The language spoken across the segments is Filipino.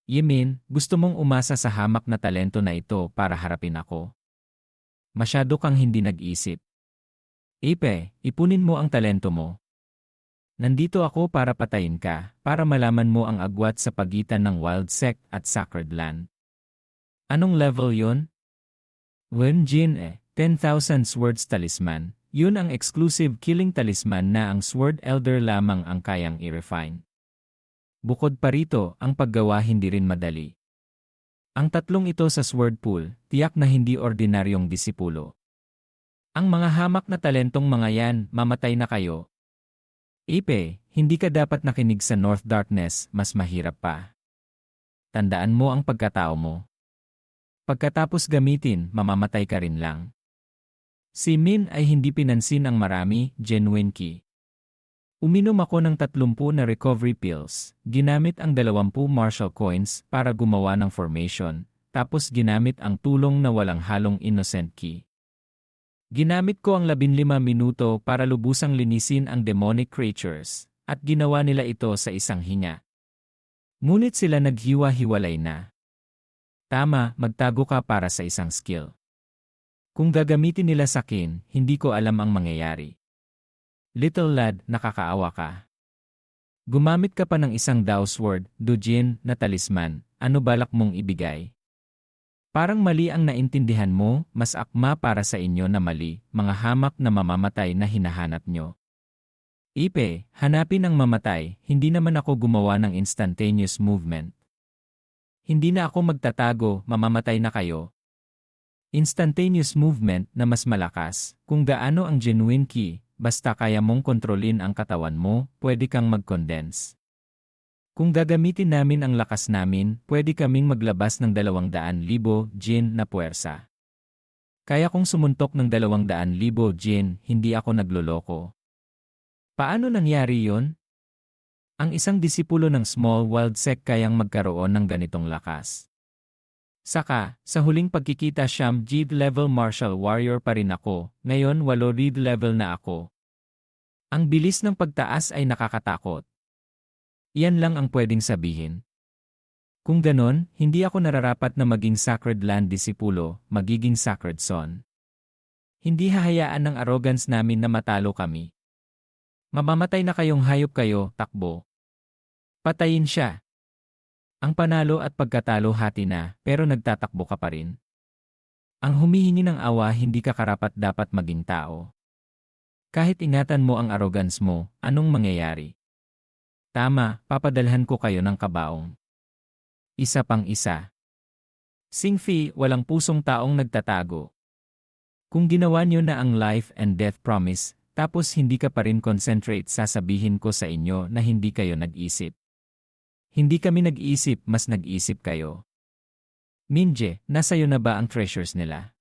Yimin, gusto mong umasa sa hamak na talento na ito para harapin ako. Masyado kang hindi nag-isip. Ipe, ipunin mo ang talento mo. Nandito ako para patayin ka, para malaman mo ang agwat sa pagitan ng Wild Sect at Sacred Land. Anong level yon? Wen Jin 10,000 Swords Talisman. Yun ang exclusive killing talisman na ang Sword Elder lamang ang kayang i-refine. Bukod pa rito, ang paggawa hindi rin madali. Ang tatlong ito sa Sword Pool, tiyak na hindi ordinaryong disipulo. Ang mga hamak na talentong mga yan, mamatay na kayo. Ipe, hindi ka dapat nakinig sa North Darkness, mas mahirap pa. Tandaan mo ang pagkatao mo. Pagkatapos gamitin, mamamatay ka rin lang. Si Min ay hindi pinansin ang marami, genuine key. Uminom ako ng 30 na recovery pills, ginamit ang 20 martial coins para gumawa ng formation, tapos ginamit ang tulong na walang halong innocent key. Ginamit ko ang 15 minuto para lubusang linisin ang demonic creatures, at ginawa nila ito sa isang hinga. Ngunit sila naghiwa-hiwalay na. Tama, magtago ka para sa isang skill. Kung gagamitin nila sa akin, hindi ko alam ang mangyayari. Little lad, nakakaawa ka. Gumamit ka pa ng isang Dao Sword, Dujin, na talisman, ano balak mong ibigay? Parang mali ang naintindihan mo, mas akma para sa inyo na mali, mga hamak na mamamatay na hinahanap nyo. Ipe, hanapin ang mamatay, hindi naman ako gumawa ng instantaneous movement. Hindi na ako magtatago, mamamatay na kayo. Instantaneous movement na mas malakas, kung gaano ang genuine key, basta kaya mong kontrolin ang katawan mo, pwede kang mag-condense. Kung gagamitin namin ang lakas namin, pwede kaming maglabas ng 200,000 jin na puwersa. Kaya kung sumuntok ng 200,000 jin, hindi ako nagloloko. Paano nangyari yon? Ang isang disipulo ng Small Wild Sect kayang magkaroon ng ganitong lakas. Saka, sa huling pagkikita siyam G level martial warrior pa rin ako, ngayon 8 read level na ako. Ang bilis ng pagtaas ay nakakatakot. Iyan lang ang pwedeng sabihin. Kung ganon, hindi ako nararapat na maging Sacred Land disipulo, magiging Sacred Son. Hindi hahayaan ng arrogance namin na matalo kami. Mamamatay na kayong hayop kayo, takbo. Patayin siya. Ang panalo at pagkatalo hati na, pero nagtatakbo ka pa rin. Ang humihingi ng awa hindi ka karapat-dapat maging tao. Kahit ingatan mo ang arrogance mo, anong mangyayari? Tama, papadalhan ko kayo ng kabaong. Isa pang isa. Singfi, walang pusong taong nagtatago. Kung ginawa niyo na ang life and death promise, tapos hindi ka pa rin concentrate, sasabihin ko sa inyo na hindi kayo nag-isip. Hindi kami nag-iisip, mas nag-isip kayo. Minje, nasa'yo na ba ang treasures nila?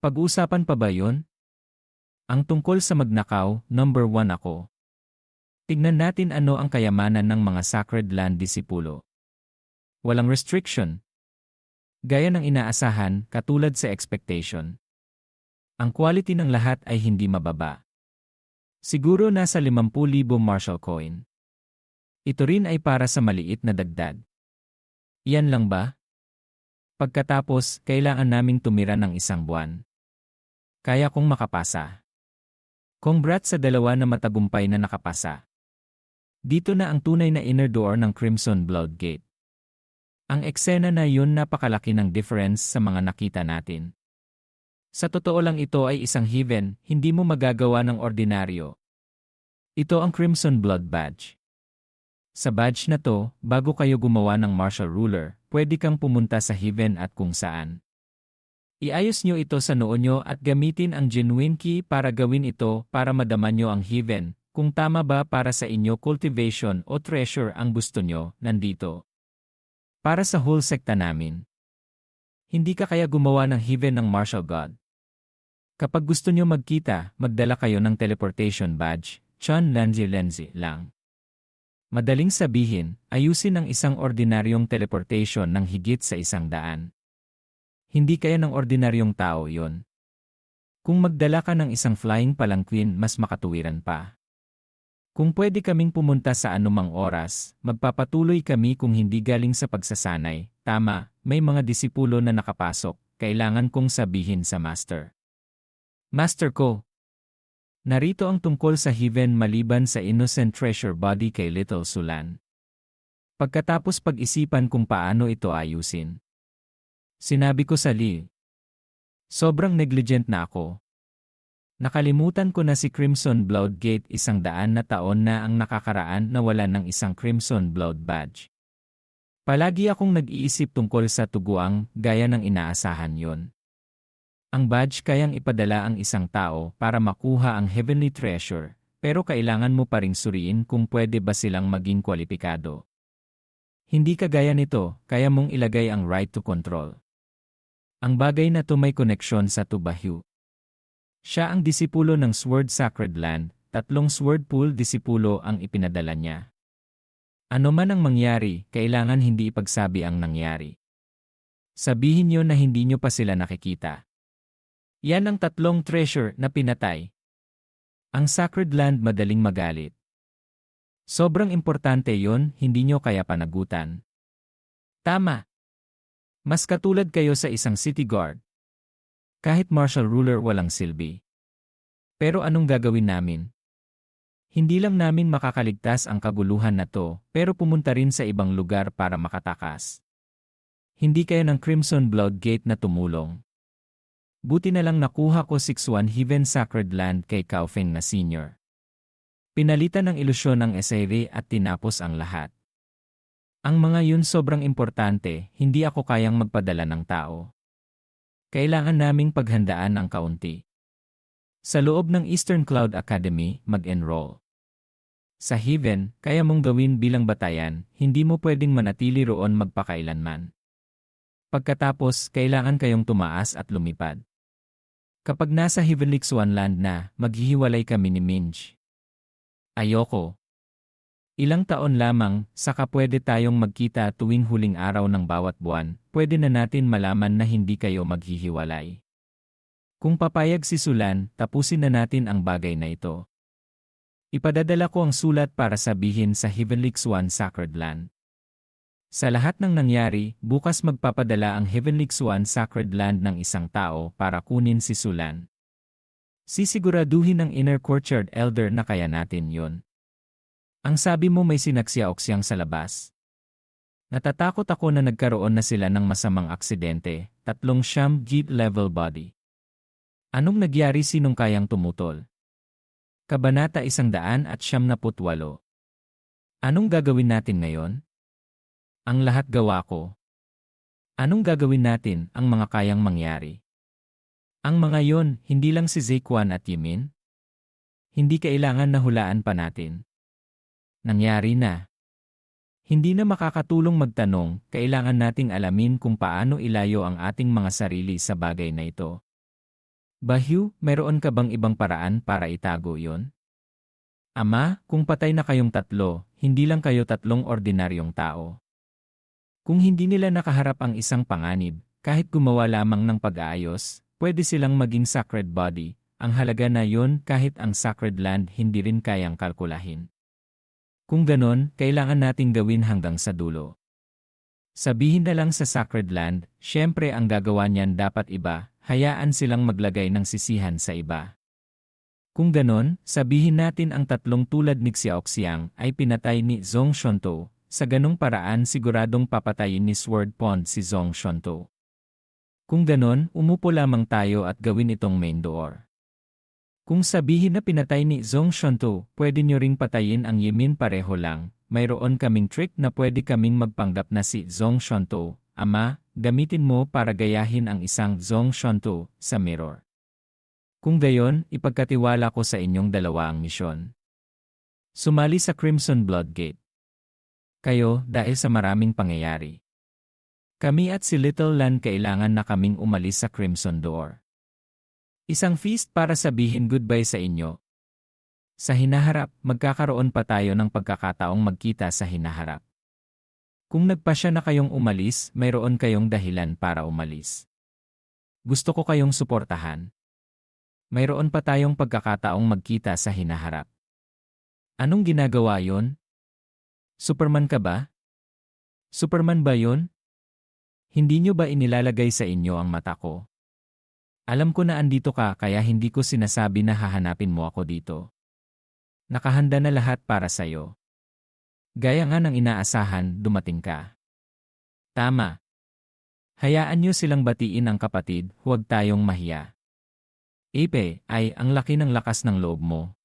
Pag-uusapan pa ba yun? Ang tungkol sa magnakaw, number 1 ako. Tignan natin ano ang kayamanan ng mga Sacred Land disipulo. Walang restriction. Gaya ng inaasahan, katulad sa expectation. Ang quality ng lahat ay hindi mababa. Siguro nasa 50,000 martial coin. Ito rin ay para sa maliit na dagdag. Iyan lang ba? Pagkatapos, kailangan naming tumira ng 1 buwan. Kaya kong makapasa. Congrats sa 2 na matagumpay na nakapasa. Dito na ang tunay na inner door ng Crimson Blood Gate. Ang eksena na yun, napakalaki ng difference sa mga nakita natin. Sa totoo lang, ito ay isang heaven, hindi mo magagawa ng ordinaryo. Ito ang Crimson Blood Badge. Sa badge na to, bago kayo gumawa ng martial ruler, pwede kang pumunta sa heaven at kung saan. Iayos nyo ito sa noo nyo at gamitin ang genuine key para gawin ito para madama nyo ang heaven. Kung tama ba para sa inyo cultivation o treasure ang gusto nyo, nandito. Para sa whole sekta namin. Hindi ka kaya gumawa ng heaven ng martial god. Kapag gusto nyo magkita, magdala kayo ng teleportation badge, Chun Lenzi lang. Madaling sabihin, ayusin ang isang ordinaryong teleportation ng higit sa 100. Hindi kaya ng ordinaryong tao yon. Kung magdala ka ng isang flying palanquin, mas makatuwiran pa. Kung pwede kaming pumunta sa anumang oras, magpapatuloy kami kung hindi galing sa pagsasanay. Tama, may mga disipulo na nakapasok, kailangan kong sabihin sa Master. Master ko, narito ang tungkol sa heaven maliban sa innocent treasure body kay Little Sulan. Pagkatapos pag-isipan kung paano ito ayusin. Sinabi ko sa Lee. Sobrang negligent na ako. Nakalimutan ko na si Crimson Blood Gate 100 na taon na ang nakakaraan na wala ng isang Crimson Blood Badge. Palagi akong nag-iisip tungkol sa tuguang gaya ng inaasahan yon. Ang badge kayang ipadala ang isang tao para makuha ang heavenly treasure, pero kailangan mo pa ring suriin kung pwede ba silang maging kwalipikado. Hindi kagaya nito, kaya mong ilagay ang right to control. Ang bagay na to may koneksyon sa Tubahyu. Siya ang disipulo ng Sword Sacred Land, 3 Sword Pool disipulo ang ipinadala niya. Ano man ang mangyari, kailangan hindi ipagsabi ang nangyari. Sabihin niyo na hindi niyo pa sila nakikita. Yan ang 3 treasure na pinatay. Ang Sacred Land madaling magalit. Sobrang importante yon, hindi niyo kaya panagutan. Tama. Mas katulad kayo sa isang city guard. Kahit martial ruler walang silbi. Pero anong gagawin namin? Hindi lang namin makakaligtas ang kaguluhan na to, pero pumunta rin sa ibang lugar para makatakas. Hindi kayo ng Crimson Blood Gate na tumulong. Buti na lang nakuha ko 6-1 Heaven Sacred Land kay Cao Feng na senior. Pinalitan ng ilusyon ng SAV at tinapos ang lahat. Ang mga yun sobrang importante, hindi ako kayang magpadala ng tao. Kailangan naming paghandaan ang kaunti. Sa loob ng Eastern Cloud Academy, mag-enroll. Sa Heaven, kaya mong gawin bilang batayan, hindi mo pwedeng manatili roon magpakailanman. Pagkatapos, kailangan kayong tumaas at lumipad. Kapag nasa Heavenly Swan Land na, maghihiwalay kami ni Minj. Ayoko. Ilang taon lamang, saka pwede tayong magkita tuwing huling araw ng bawat buwan, pwede na natin malaman na hindi kayo maghihiwalay. Kung papayag si Sulan, tapusin na natin ang bagay na ito. Ipadadala ko ang sulat para sabihin sa Heavenly Swan Sacred Land. Sa lahat ng nangyari, bukas magpapadala ang Heavenly Swan Sacred Land ng isang tao para kunin si Sulan. Sisiguraduhin ng Inner Courtyard Elder na kaya natin yon. Ang sabi mo may sinaksya-oksyang sa labas. Natatakot ako na nagkaroon na sila ng masamang aksidente, 3 Jeep level body. Anong nagyari, sinong kayang tumutol? Kabanata 178. Anong gagawin natin ngayon? Ang lahat gawa ko. Anong gagawin natin, ang mga kayang mangyari? Ang mga yon, hindi lang si Zequan at Yimin? Hindi kailangan na hulaan pa natin. Nangyari na. Hindi na makakatulong magtanong, kailangan nating alamin kung paano ilayo ang ating mga sarili sa bagay na ito. Bahyu, mayroon ka bang ibang paraan para itago yon? Ama, kung patay na kayong 3, hindi lang kayo 3 ordinaryong tao. Kung hindi nila nakaharap ang isang panganib, kahit gumawa lamang ng pag-aayos, pwede silang maging sacred body, ang halaga na yon kahit ang sacred land hindi rin kayang kalkulahin. Kung ganon, kailangan nating gawin hanggang sa dulo. Sabihin na lang sa sacred land, syempre ang gagawa niyan dapat iba, hayaan silang maglagay ng sisihan sa iba. Kung ganon, sabihin natin ang 3 tulad ni Xiaoxiang ay pinatay ni Zhong Shonto. Sa ganong paraan siguradong papatayin ni Sword Pond si Zhong Shonto. Kung ganon, umupo lamang tayo at gawin itong main door. Kung sabihin na pinatay ni Zhong Shonto, pwede nyo ring patayin ang Yimin pareho lang. Mayroon kaming trick na pwede kaming magpanggap na si Zhong Shonto. Ama, gamitin mo para gayahin ang isang Zhong Shonto sa mirror. Kung gayon, ipagkatiwala ko sa inyong dalawa ang misyon. Sumali sa Crimson Blood Gate. Kayo, dahil sa maraming pangyayari. Kami at si Little Lan kailangan na kaming umalis sa Crimson Door. Isang feast para sabihin goodbye sa inyo. Sa hinaharap, magkakaroon pa tayo ng pagkakataong magkita sa hinaharap. Kung nagpasya na kayong umalis, mayroon kayong dahilan para umalis. Gusto ko kayong suportahan. Mayroon pa tayong pagkakataong magkita sa hinaharap. Anong ginagawa yon? Superman ka ba? Superman ba yon? Hindi nyo ba inilalagay sa inyo ang mata ko? Alam ko na andito ka kaya hindi ko sinasabi na hahanapin mo ako dito. Nakahanda na lahat para sa'yo. Gaya nga ng inaasahan, dumating ka. Tama. Hayaan nyo silang batiin ang kapatid, huwag tayong mahiya. Ipe, ay, ang laki ng lakas ng loob mo.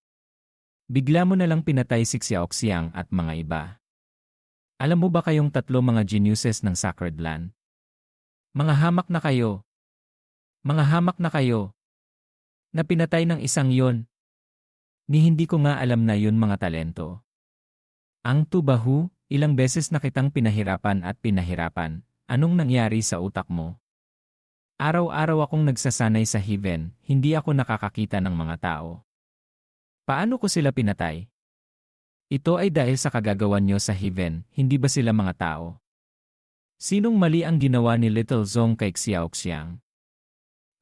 Bigla mo na lang pinatay si Xiaoxiang at mga iba. Alam mo ba kayong tatlo mga geniuses ng Sacred Land? Mga hamak na kayo. Mga hamak na kayo. Na pinatay ng isang yon. Ni hindi ko nga alam na yun mga talento. Ang tubahu, ilang beses na kitang pinahirapan at pinahirapan. Anong nangyari sa utak mo? Araw-araw akong nagsasanay sa heaven, hindi ako nakakakita ng mga tao. Paano ko sila pinatay? Ito ay dahil sa kagagawan nyo sa heaven, hindi ba sila mga tao? Sinong mali ang ginawa ni Little Zong kay Xiaoxiang?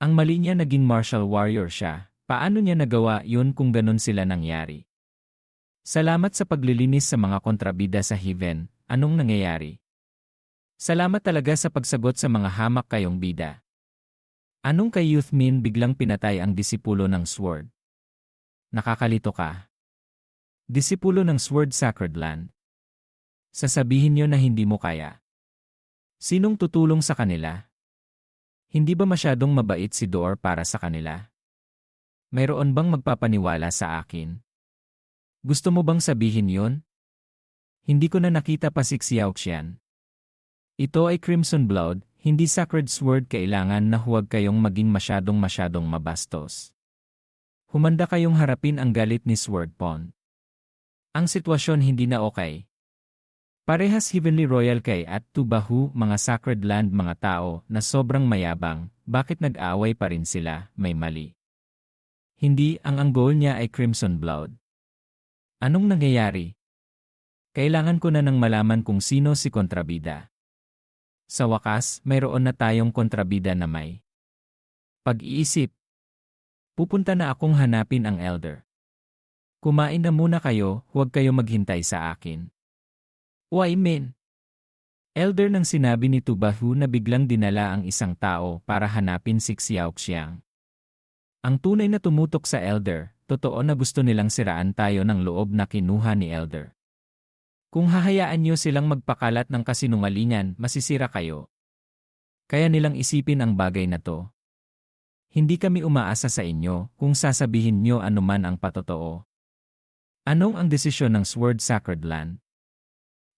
Ang mali niya naging martial warrior siya. Paano niya nagawa yun kung ganun sila nangyari? Salamat sa paglilinis sa mga kontrabida sa heaven. Anong nangyayari? Salamat talaga sa pagsagot sa mga hamak kayong bida. Anong kay Youth Min biglang pinatay ang disipulo ng Sword? Nakakalito ka. Disipulo ng Sword Sacred Land. Sasabihin nyo na hindi mo kaya. Sinong tutulong sa kanila? Hindi ba masyadong mabait si Door para sa kanila? Mayroon bang magpapaniwala sa akin? Gusto mo bang sabihin yon? Hindi ko na nakita pa si Xiaoxian. Ito ay Crimson Blood, hindi Sacred Sword. Kailangan na huwag kayong maging masyadong mabastos. Humanda kayong harapin ang galit ni Sword Pond. Ang sitwasyon hindi na okay. Parehas Heavenly Royal kay at Tubahu, mga Sacred Land mga tao na sobrang mayabang, bakit nag-aaway pa rin sila, may mali. Hindi, ang goal niya ay Crimson Blood. Anong nangyayari? Kailangan ko na nang malaman kung sino si kontrabida. Sa wakas, mayroon na tayong kontrabida na may pag-iisip. Pupunta na akong hanapin ang Elder. Kumain na muna kayo, huwag kayo maghintay sa akin. Why men? Elder nang sinabi ni Tubahu na biglang dinala ang isang tao para hanapin si Xiaoxiang. Ang tunay na tumutok sa Elder, totoo na gusto nilang siraan tayo ng loob na kinuha ni Elder. Kung hahayaan nyo silang magpakalat ng kasinungalingan, masisira kayo. Kaya nilang isipin ang bagay na to. Hindi kami umaasa sa inyo kung sasabihin nyo anuman ang patotoo. Anong ang desisyon ng Sword Sacred Land?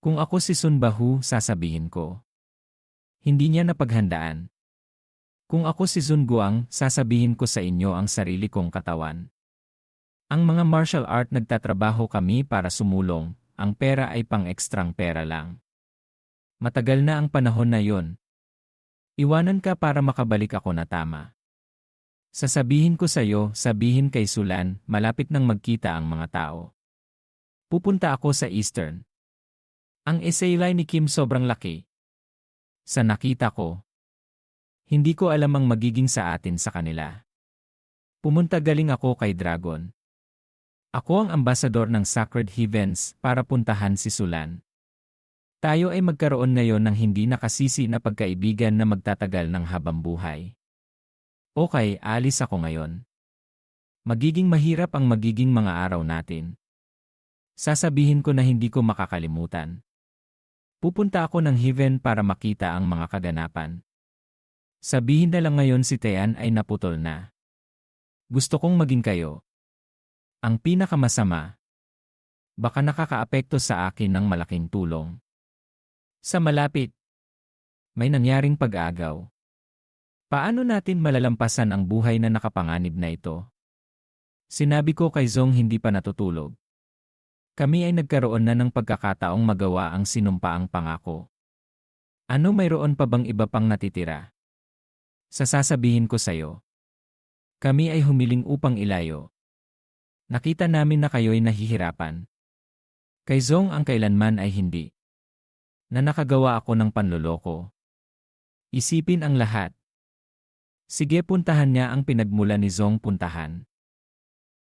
Kung ako si Sun Bahu, sasabihin ko. Hindi niya napaghandaan. Kung ako si Sun Guang, sasabihin ko sa inyo ang sarili kong katawan. Ang mga martial art nagtatrabaho kami para sumulong, ang pera ay pang-ekstrang pera lang. Matagal na ang panahon na yon. Iwanan ka para makabalik ako na tama. Sasabihin ko sa iyo, sabihin kay Sulan, malapit nang magkita ang mga tao. Pupunta ako sa Eastern. Ang essay ni Kim sobrang laki. Sa nakita ko, hindi ko alam ang magiging sa atin sa kanila. Pumunta galing ako kay Dragon. Ako ang ambasador ng Sacred Heavens para puntahan si Sulan. Tayo ay magkaroon ngayon ng hindi nakasisi na pagkaibigan na magtatagal ng habang buhay. Okay, alis ako ngayon. Magiging mahirap ang magiging mga araw natin. Sasabihin ko na hindi ko makakalimutan. Pupunta ako ng Heaven para makita ang mga kaganapan. Sabihin na lang ngayon si Tean ay naputol na. Gusto kong maging kayo. Ang pinakamasama. Baka nakakaapekto sa akin ng malaking tulong. Sa malapit. May nangyaring pag-agaw. Paano natin malalampasan ang buhay na nakapanganib na ito? Sinabi ko kay Zong hindi pa natutulog. Kami ay nagkaroon na ng pagkakataong magawa ang sinumpaang pangako. Ano mayroon pa bang iba pang natitira? Sasabihin ko sa'yo. Kami ay humiling upang ilayo. Nakita namin na kayo'y nahihirapan. Kay Zong ang kailanman ay hindi. Na nakagawa ako ng panloloko. Isipin ang lahat. Sige puntahan niya ang pinagmula ni Zong puntahan.